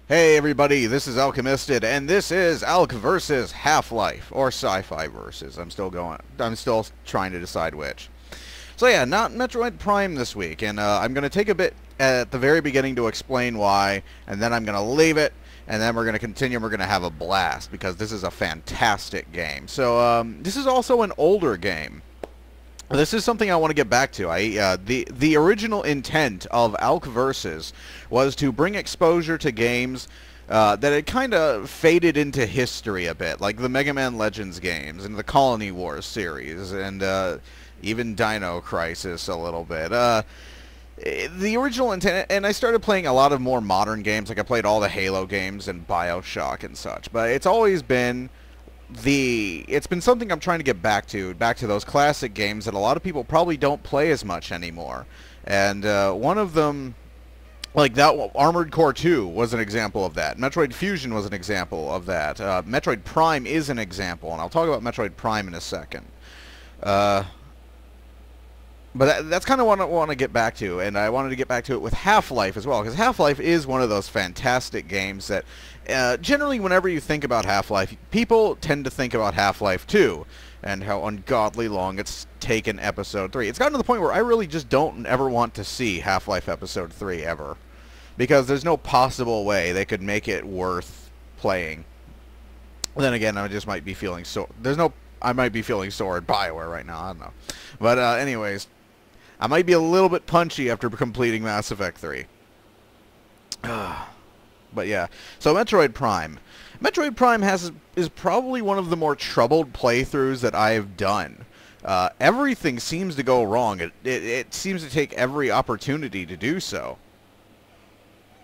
Hey everybody, this is Alchemisted, and this is ALCH versus Half-Life, or Sci-FiVERSUS. I'm still trying to decide which. So yeah, not Metroid Prime this week, and I'm going to take a bit at the very beginning to explain why, and then I'm going to leave it, and then we're going to continue, and we're going to have a blast, because this is a fantastic game. So, this is also an older game. This is something I want to get back to. The original intent of ALCH Versus was to bring exposure to games that had kind of faded into history a bit, like the Mega Man Legends games and the Colony Wars series, and even Dino Crisis a little bit. The original intent, and I started playing a lot of more modern games, like I played all the Halo games and BioShock and such, but it's always been it's been something I'm trying to get back to those classic games that a lot of people probably don't play as much anymore. And one of them, like that, Armored Core 2 was an example of that. Metroid Fusion was an example of that. Metroid Prime is an example, and I'll talk about Metroid Prime in a second. But that's kind of what I want to get back to, and I wanted to get back to it with Half-Life as well, because Half-Life is one of those fantastic games that generally whenever you think about Half-Life, people tend to think about Half-Life 2 and how ungodly long it's taken Episode 3. It's gotten to the point where I really just don't ever want to see Half-Life Episode 3 ever, because there's no possible way they could make it worth playing. Then again, I just might be feeling I might be feeling sore at BioWare right now, I don't know. But anyways, I might be a little bit punchy after completing Mass Effect 3. But yeah, so Metroid Prime. Metroid Prime is probably one of the more troubled playthroughs that I've done. Everything seems to go wrong. It seems to take every opportunity to do so.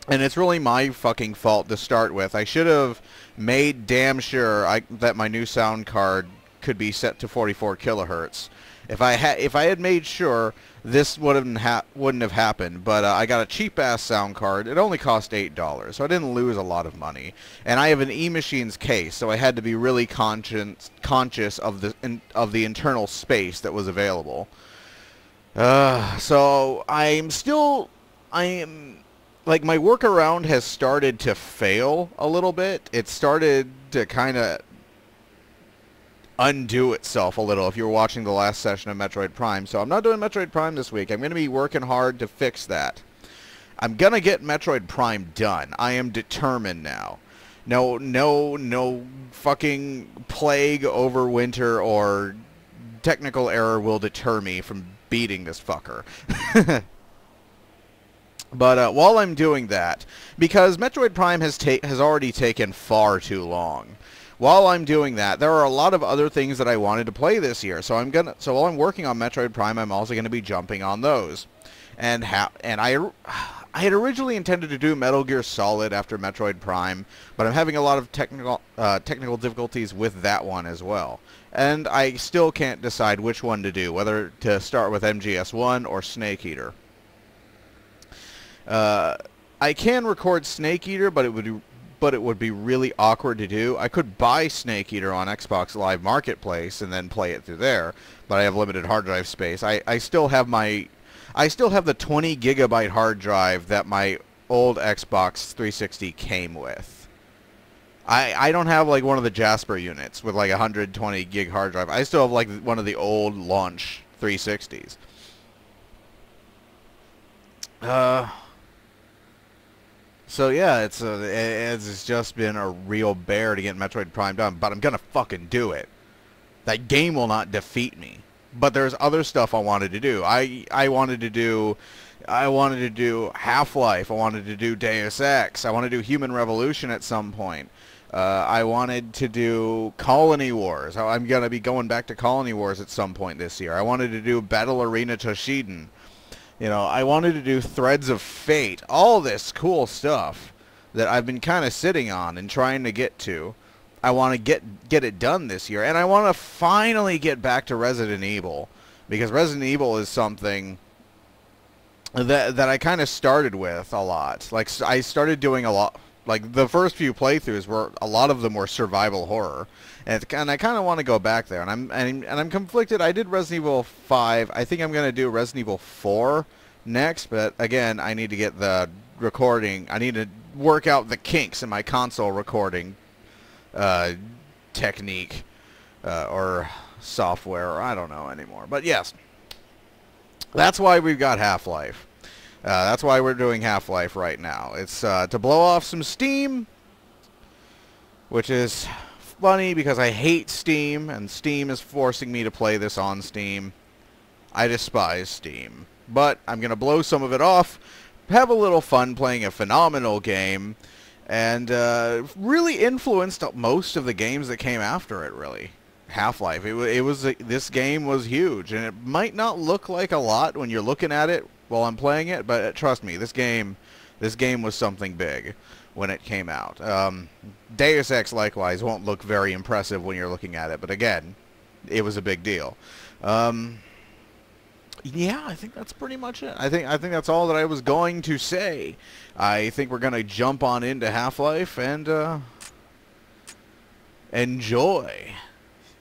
And it's really my fucking fault to start with. I should have made damn sure that my new sound card could be set to 44 kilohertz. If I had made sure, this wouldn't have happened. But I got a cheap ass sound card. It only cost $8, so I didn't lose a lot of money. And I have an E-Machines case, so I had to be really conscious of the internal space that was available. So like, my workaround has started to fail a little bit. It started to kind of undo itself a little if you were watching the last session of Metroid Prime. So I'm not doing Metroid Prime this week. I'm going to be working hard to fix that. I'm going to get Metroid Prime done. I am determined now. No fucking plague over winter or technical error will deter me from beating this fucker. But while I'm doing that, because Metroid Prime has already taken far too long, while I'm doing that, there are a lot of other things that I wanted to play this year. So while I'm working on Metroid Prime, I'm also going to be jumping on those. And I had originally intended to do Metal Gear Solid after Metroid Prime, but I'm having a lot of technical difficulties with that one as well. And I still can't decide which one to do, whether to start with MGS1 or Snake Eater. I can record Snake Eater, but it would be really awkward to do. I could buy Snake Eater on Xbox Live Marketplace and then play it through there, but I have limited hard drive space. I still have the 20 gigabyte hard drive that my old Xbox 360 came with. I don't have like one of the Jasper units with like 120 gig hard drive. I still have like one of the old launch 360s. So yeah, it's just been a real bear to get Metroid Prime done, but I'm gonna fucking do it. That game will not defeat me. But there's other stuff I wanted to do. I wanted to do Half-Life. I wanted to do Deus Ex. I want to do Human Revolution at some point. I wanted to do Colony Wars. I'm gonna be going back to Colony Wars at some point this year. I wanted to do Battle Arena Toshiden. You know, I wanted to do Threads of Fate, all this cool stuff that I've been kind of sitting on and trying to get to. I want to get it done this year, and I want to finally get back to Resident Evil, because Resident Evil is something that I kind of started with a lot. Like, I started doing a lot. Like, the first few playthroughs a lot of them were survival horror, and I kind of want to go back there. And I'm conflicted. I did Resident Evil 5. I think I'm gonna do Resident Evil 4 next, but again, I need to get the recording. I need to work out the kinks in my console recording technique or software, or I don't know anymore. But yes, that's why we've got Half-Life. That's why we're doing Half-Life right now. It's to blow off some steam, which is funny because I hate Steam, and Steam is forcing me to play this on Steam. I despise Steam. But I'm going to blow some of it off, have a little fun playing a phenomenal game, and really influenced most of the games that came after it, really. Half-Life. This game was huge, and it might not look like a lot when you're looking at it while I'm playing it, but trust me, this game was something big when it came out. Deus Ex, likewise, won't look very impressive when you're looking at it, but again, it was a big deal. Yeah, I think that's pretty much it. I think that's all that I was going to say. I think we're going to jump on into Half-Life and enjoy.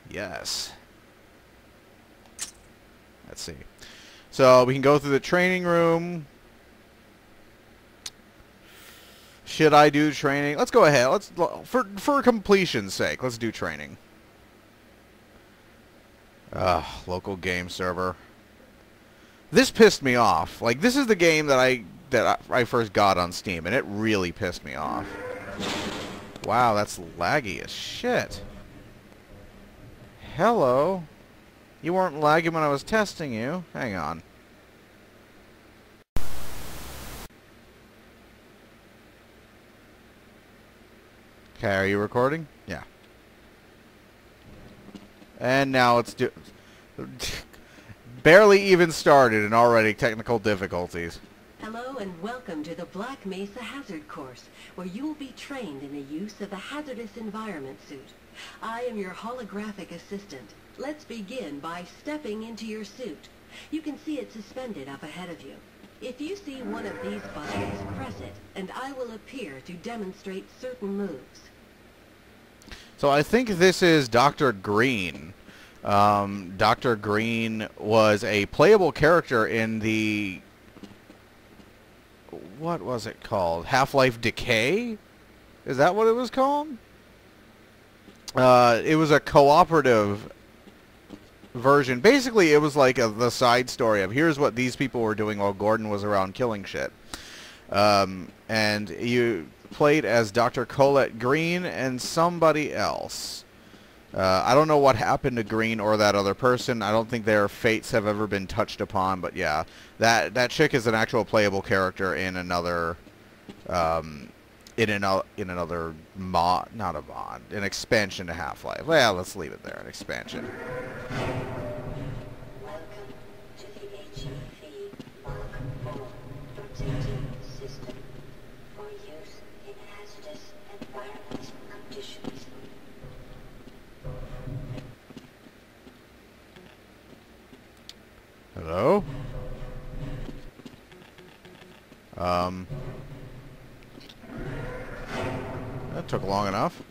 Yes. Let's see. So we can go through the training room. Should I do training? Let's go ahead. Let's for completion's sake, let's do training. Local game server. This pissed me off. Like, this is the game that I first got on Steam, and it really pissed me off. Wow, that's laggy as shit. Hello. You weren't lagging when I was testing you. Hang on. Okay, are you recording? Yeah. And now it's barely even started and already technical difficulties. Hello and welcome to the Black Mesa Hazard Course, where you will be trained in the use of the hazardous environment suit. I am your holographic assistant. Let's begin by stepping into your suit. You can see it suspended up ahead of you. If you see one of these buttons, press it, and I will appear to demonstrate certain moves. So I think this is Dr. Green. Dr. Green was a playable character in the... what was it called? Half-Life Decay? Is that what it was called? It was a cooperative version. Basically, it was like the side story of here's what these people were doing while Gordon was around killing shit. And you played as Dr. Colette Green and somebody else. I don't know what happened to Green or that other person. I don't think their fates have ever been touched upon, but yeah, that chick is an actual playable character in another another mod, not a mod, an expansion to Half-Life. Well, let's leave it there, an expansion. Welcome to the HEV Mark IV rotating system for use in hazardous environment conditions. Hello? That took long enough.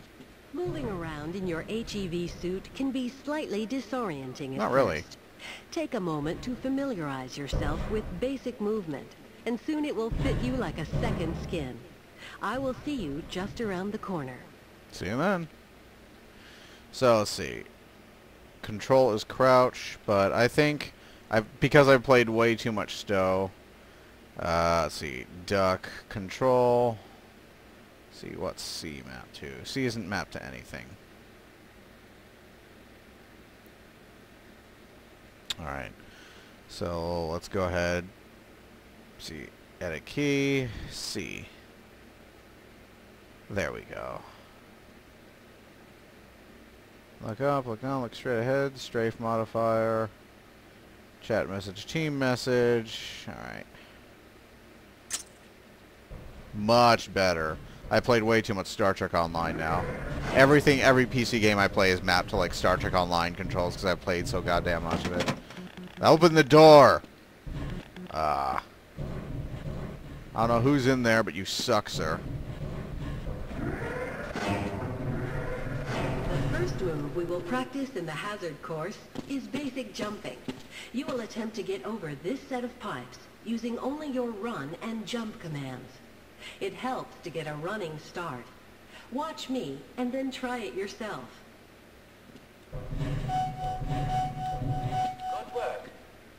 Moving around in your HEV suit can be slightly disorienting at Not really. first. Take a moment to familiarize yourself with basic movement, and soon it will fit you like a second skin. I will see you just around the corner. See you then. So, let's see. Control is crouch, but I think because I've played way too much Stow. Let's see. Duck, control. See, what's C mapped to? C isn't mapped to anything. Alright. So, let's go ahead. See, edit key. C. There we go. Look up, look down, look straight ahead. Strafe modifier. Chat message, team message. Alright. Much better. I played way too much Star Trek Online now. Every PC game I play is mapped to like Star Trek Online controls because I've played so goddamn much of it. Open the door! I don't know who's in there, but you suck, sir. The first move we will practice in the hazard course is basic jumping. You will attempt to get over this set of pipes using only your run and jump commands. It helps to get a running start. Watch me, and then try it yourself. Good work.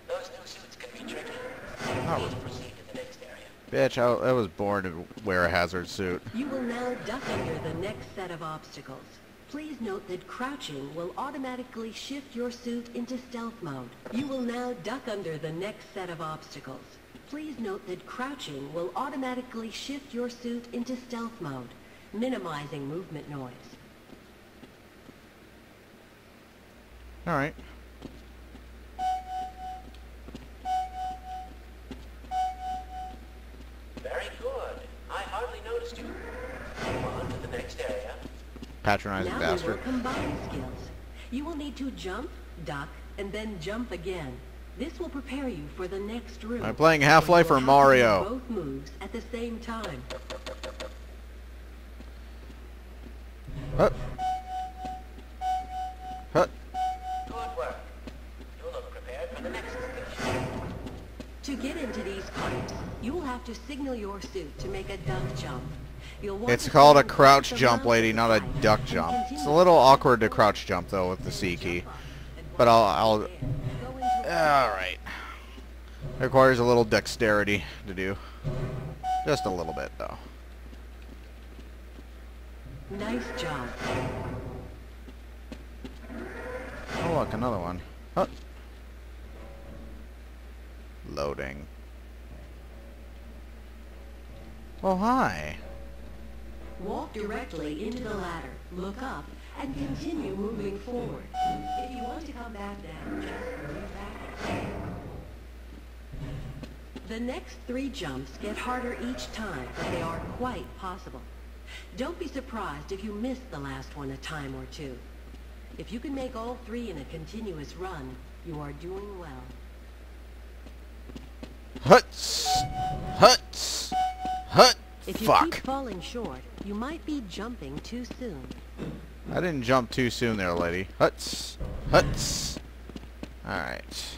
Those new suits can be tricky. Please proceed to the next area. Bitch, I was born to wear a hazard suit. You will now duck under the next set of obstacles. Please note that crouching will automatically shift your suit into stealth mode. You will now duck under the next set of obstacles. Please note that crouching will automatically shift your suit into stealth mode, minimizing movement noise. Alright. Very good. I hardly noticed you. Move on to the next area. Patronizing Now bastard. we will combine skills. You will need to jump, duck, and then jump again. This will prepare you for the next room. Am I playing Half-Life or Mario? Both moves at the same time. Hut. Hut. Good work. You look prepared for the next station. To get into these pipes, you will have to signal your suit to make a duck jump. You'll want It's to called a stand crouch close jump, around lady, the not a pipe duck and jump. continue It's a little awkward to crouch jump, though, with the C key. jump up and But I'll go into a- Alright. Requires a little dexterity to do. Just a little bit, though. Nice job. Oh, look, another one. Huh. Loading. Oh, hi. Walk directly into the ladder, look up, and continue moving forward. If you want to come back down, just move back. The next 3 jumps get harder each time, but they are quite possible. Don't be surprised if you miss the last one a time or two. If you can make all 3 in a continuous run, you are doing well. Huts! Huts! Hut! If you Fuck. keep falling short, you might be jumping too soon. I didn't jump too soon there, lady. Huts! Huts! Alright.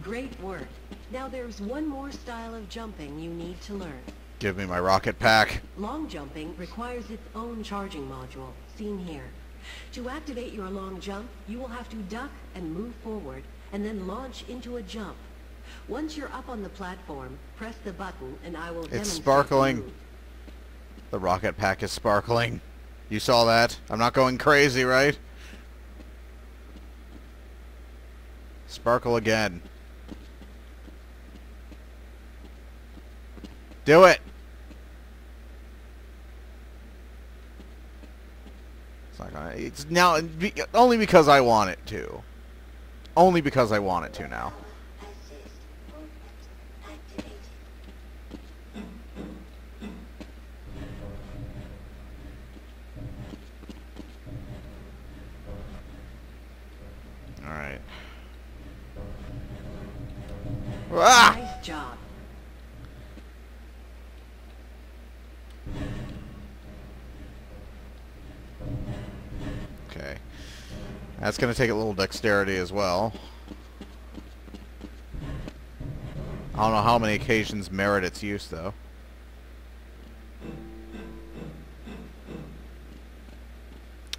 Great work. Now there's one more style of jumping you need to learn. Give me my rocket pack. Long jumping requires its own charging module, seen here. To activate your long jump, you will have to duck and move forward, and then launch into a jump. Once you're up on the platform, press the button and I will demonstrate. It's sparkling. the move. The rocket pack is sparkling. You saw that? I'm not going crazy, right? Sparkle again. Do it! It's not gonna... It's now... Only because I want it to. Only because I want it to now. Assist movement activated. Alright. Ah! Nice job. Okay. That's going to take a little dexterity as well. I don't know how many occasions merit its use, though.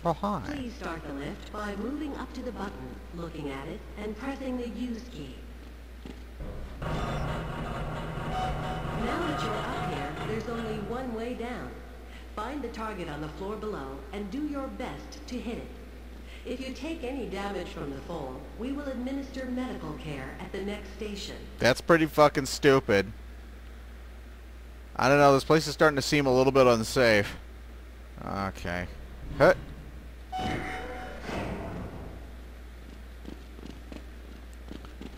Oh, hi. Please start the lift by moving up to the button, looking at it, and pressing the use key. Now that you're up here, there's only one way down. Find the target on the floor below and do your best to hit it. If you take any damage from the fall, we will administer medical care at the next station. That's pretty fucking stupid. I don't know, this place is starting to seem a little bit unsafe. Okay. Hut.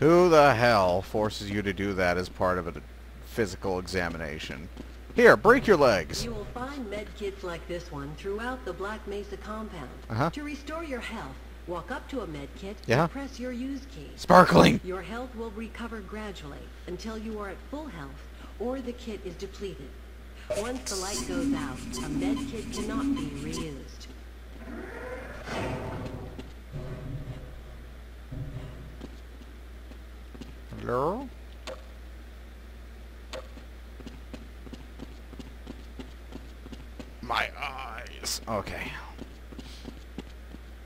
Who the hell forces you to do that as part of a physical examination? Here, break your legs. You will find med kits like this one throughout the Black Mesa compound. Uh-huh. To restore your health, walk up to a med kit Yeah. and press your use key. Sparkling. Your health will recover gradually until you are at full health or the kit is depleted. Once the light goes out, a med kit cannot be reused. My eyes. Okay.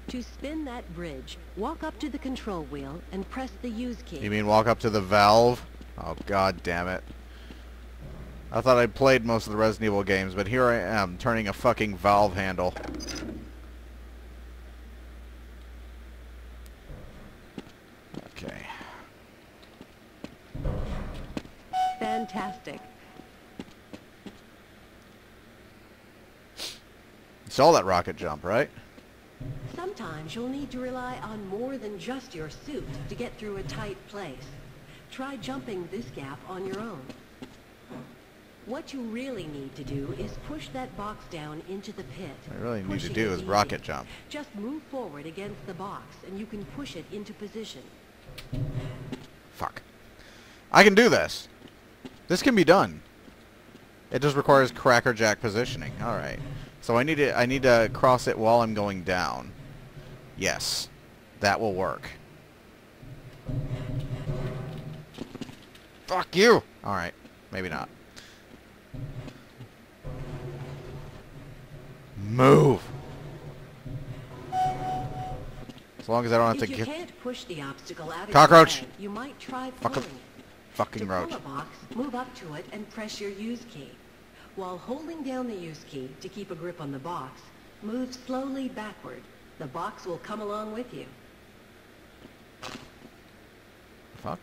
To spin that bridge, walk up to the control wheel and press the use key. You mean walk up to the valve? Oh, god damn it. I thought I'd played most of the Resident Evil games, but here I am, turning a fucking valve handle. Okay. Fantastic. You saw that rocket jump, right? Sometimes you'll need to rely on more than just your suit to get through a tight place. Try jumping this gap on your own. What you really need to do is push that box down into the pit. What I really need to Pushing do is easy. rocket jump. Just move forward against the box and you can push it into position. Fuck. I can do this. This can be done. It just requires crackerjack positioning. Alright. So I need to cross it while I'm going down. Yes. That will work. Fuck you! Alright. Maybe not. Move! As long as I don't have to If you get... can't push the obstacle out of Cockroach! your way, you might try Fuck 'em. pulling it. Fucking To roach. pull a box, move up to it and press your use key. While holding down the use key to keep a grip on the box, move slowly backward. The box will come along with you. Fuck.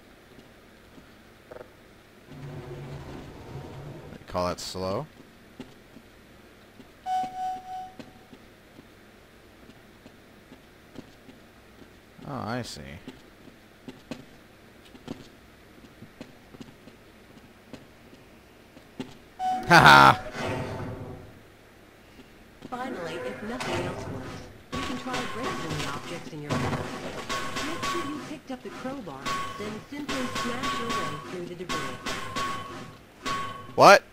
You call that slow? Oh, I see. Haha! Finally, if nothing else works, you can try breaking the objects in your path. Make sure you picked up the crowbar, then simply smash your way through the debris. What?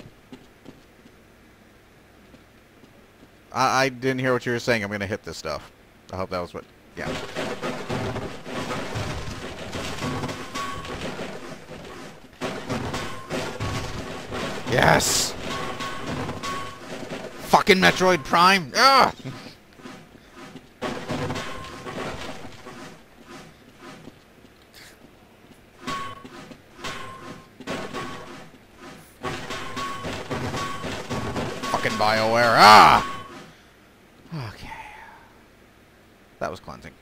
I didn't hear what you were saying. I'm gonna hit this stuff. I hope that was what... Yeah. Yes! Fucking Metroid Prime! Ugh! Fucking BioWare! Ah! Okay. That was cleansing.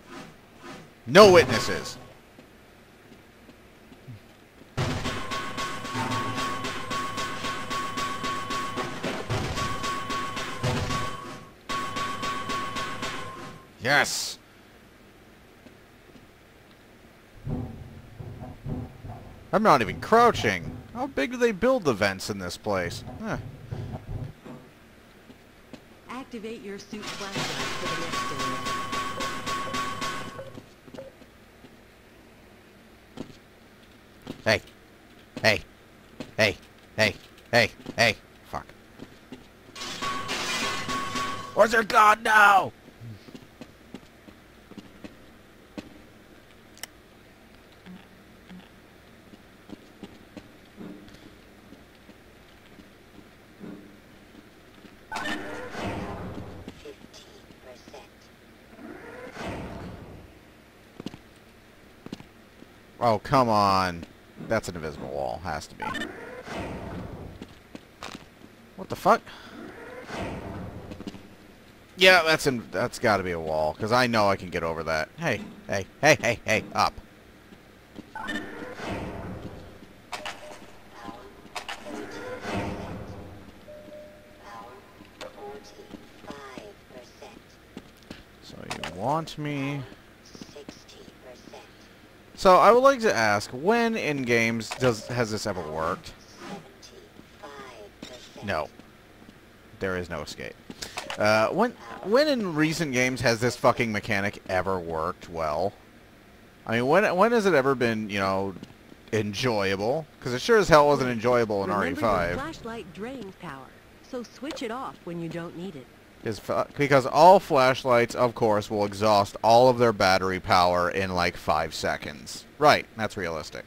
No witnesses! Yes! I'm not even crouching. How big do they build the vents in this place? Huh. Activate your suit flashlight for the next area. Hey. Hey. Hey. Hey. Hey. Hey. Fuck. Where's your god now? Oh, come on. That's an invisible wall. Has to be. What the fuck? Yeah, that's got to be a wall, because I know I can get over that. Hey, hey, hey, hey, hey, up. So you want me... So I would like to ask, when in games has this ever worked? No. There is no escape. When in recent games has this fucking mechanic ever worked well? I mean, when has it ever been, you know, enjoyable? Because it sure as hell wasn't enjoyable in Remember, RE5. your flashlight drains power, so switch it off when you don't need it. Because all flashlights, of course, will exhaust all of their battery power in like 5 seconds. Right, that's realistic.